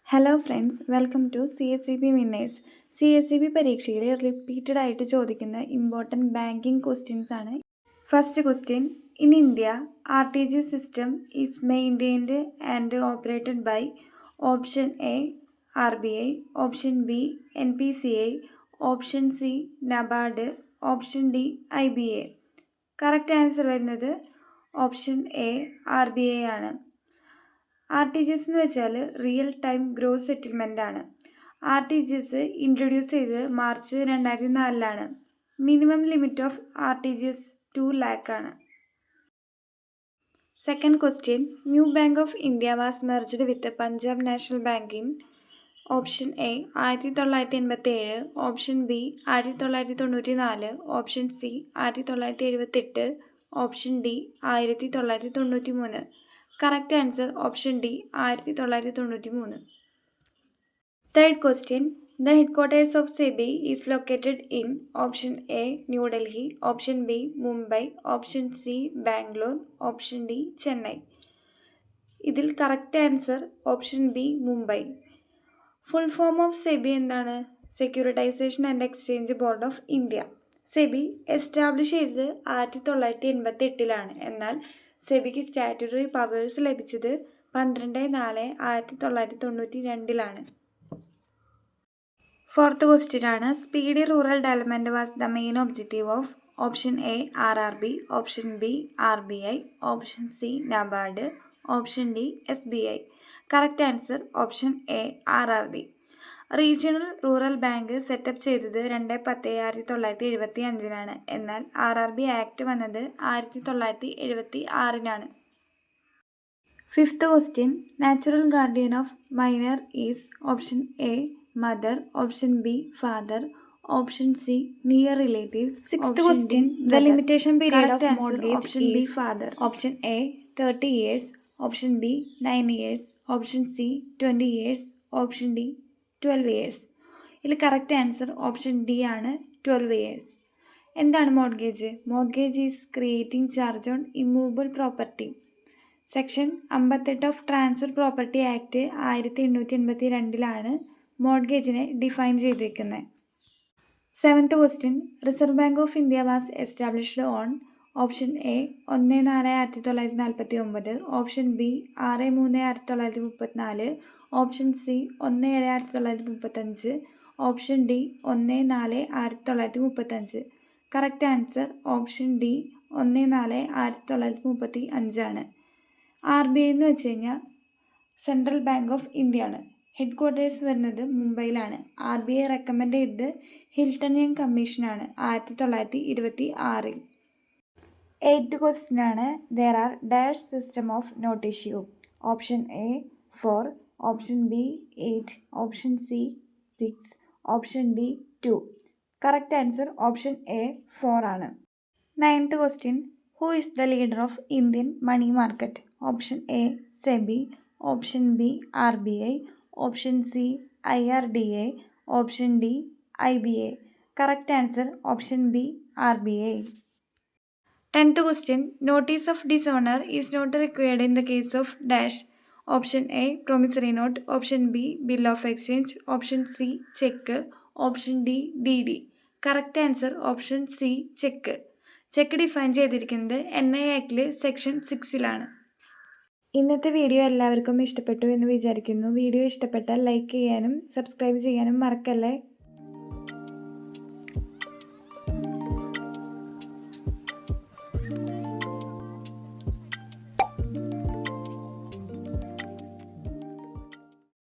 Hello friends, welcome to CSEB winners. CSEB പരീക്ഷയിൽ repeated ആയിട്ട് ചോദിക്കുന്ന ഇമ്പോർട്ടൻറ്റ് ബാങ്കിങ് ക്വസ്റ്റ്യൻസ് ആണ്. First question: in India RTGS system is maintained and operated by option A RBI, option B NPCI, option C NABARD, option D IBA. Correct answer വരുന്നത് option A RBI ആണ്. RTGS എന്ന് വെച്ചാൽ real time gross settlement ആണ്. RTGS introduce ചെയ്തത് March 2004 minimum limit of RTGS 2 lakh ആണ്. Second question: new bank of India was merged with Punjab National Bank in option A 1987, option B 1994, option C 1978, option D 1993. Correct answer option D 1993. Third question: the headquarters of SEBI is located in option A New Delhi, option B Mumbai, option C Bangalore, option D Chennai. ഇതിൽ correct answer option B Mumbai. Full form of SEBI എന്താണ്? Securitization and exchange board of India. SEBI establish ചെയ്തത് 1988 എന്നാൽ SEBIക്ക് statutory powers ലഭിച്ചത് 12/4/1992. Fourth question ആണ്: speedy rural development was the main objective of option A RRB, option B RBI, option C NABARD, option D SBI. Correct answer option A RRB. Regional rural bank setup ചെയ്തത് 2/10/1975 എന്നാൽ RRB act വന്നത് 1976. Fifth question: natural guardian of minor is option A mother, option B father, option C near relatives. Sixth question: the limitation period of mortgage option B father. Option A 30 years, option B 9 years, option C 20 years, option D 12 years. ഇതിൽ correct answer option D ആണ് 12 years. എന്താണ് മോർഗേജ്? Mortgage is creating charge on immovable property. Section 58 of transfer property act 1882 മോർഗേജിനെ define ചെയ്തിരിക്കുന്നത്. Seventh question: reserve bank of India was established on option A 1/4/1949, option B 6/3/1934, option C 1/7/1935, option D 1/4/1935. Correct answer option D 1/4/1935 RBI എന്ന് വെച്ച് കഴിഞ്ഞാൽ central bank of India ആണ്. Headquarters വരുന്നത് മുംബൈയിലാണ്. RBI recommend ചെയ്തത് Hilton Young കമ്മീഷനാണ് 1926. Eighth question ആണ്: there are dash system of note issue. Option A 4, option B 8, option C 6, option D 2. Correct answer option A 4 ആണ്. Ninth question: who is the leader of Indian money market? Option A SEBI, option B RBI, option C IRDA, option D IBA. Correct answer option B RBI. 10th question: notice of dishonour is not required in the case of dash. Option A promissory note, option B bill of exchange, option C cheque, option D DD. Correct answer option C cheque. Cheque define ചെയ്തിരിക്കുന്നത് NI ആക്ടിൽ section 6. ഇന്നത്തെ video എല്ലാവർക്കും ഇഷ്ടപ്പെട്ടു എന്ന് വിചാരിക്കുന്നു. Video ഇഷ്ടപ്പെട്ടാൽ like ചെയ്യാനും subscribe ചെയ്യാനും മറക്കല്ലേ.